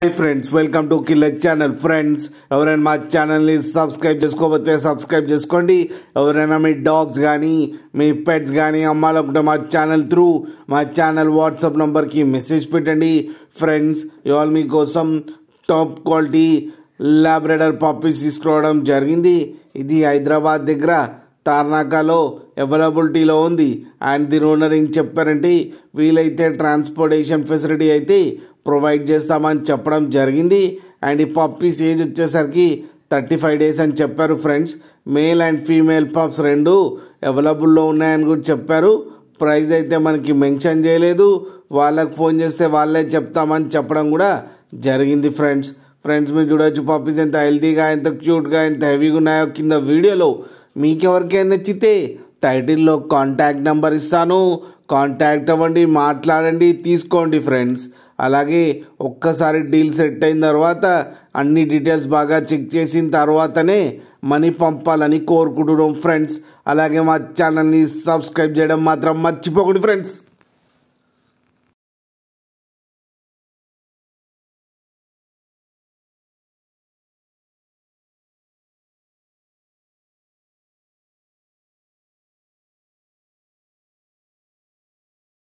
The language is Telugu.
Hi friends, welcome to Killer Channel. Friends, ఎవరైనా మా ఛానల్ ని సబ్స్క్రైబ్ చేసుకోకపోతే సబ్స్క్రైబ్ చేసుకోండి. ఎవరైనా మీ డాగ్స్ కానీ మీ పెట్స్ కానీ అమ్మాలనుకుంటే మా ఛానల్ త్రూ మా ఛానల్ వాట్సాప్ నంబర్కి మెసేజ్ పెట్టండి. ఫ్రెండ్స్, ఇవాళ మీకోసం టాప్ క్వాలిటీ లాబ్రాడర్ పప్పీస్ తీసుకురావడం జరిగింది. ఇది హైదరాబాద్ దగ్గర తార్నాకాలో అవైలబిలిటీలో ఉంది. అండ్ దీని ఓనర్ ఏం చెప్పారంటే వీలైతే ట్రాన్స్పోర్టేషన్ ఫెసిలిటీ అయితే ప్రొవైడ్ చేస్తామని చెప్పడం జరిగింది. అండ్ ఈ పప్పీస్ ఏజ్ వచ్చేసరికి 35 days అని చెప్పారు. Friends, male and female pups రెండు అవైలబుల్లో ఉన్నాయని కూడా చెప్పారు. ప్రైస్ అయితే మనకి మెన్షన్ చేయలేదు. వాళ్ళకి ఫోన్ చేస్తే వాళ్ళే చెప్తామని చెప్పడం కూడా జరిగింది. ఫ్రెండ్స్ మీరు చూడొచ్చు పప్పీస్ ఎంత హెల్తీగా, ఎంత క్యూట్గా, ఎంత హెవీగా ఉన్నాయో కింద వీడియోలో. మీకెవరికైనా నచ్చితే టైటిల్లో కాంటాక్ట్ నెంబర్ ఇస్తాను, కాంటాక్ట్ అవ్వండి, మాట్లాడండి, తీసుకోండి. ఫ్రెండ్స్, అలాగే ఒక్కసారి డీల్ సెట్ అయిన తర్వాత అన్ని డీటెయిల్స్ బాగా చెక్ చేసిన తర్వాతనే మనీ పంపాలని కోరుకుంటున్నాం. ఫ్రెండ్స్, అలాగే మా ఛానల్ని సబ్స్క్రైబ్ చేయడం మాత్రం మర్చిపోకండి. ఫ్రెండ్స్.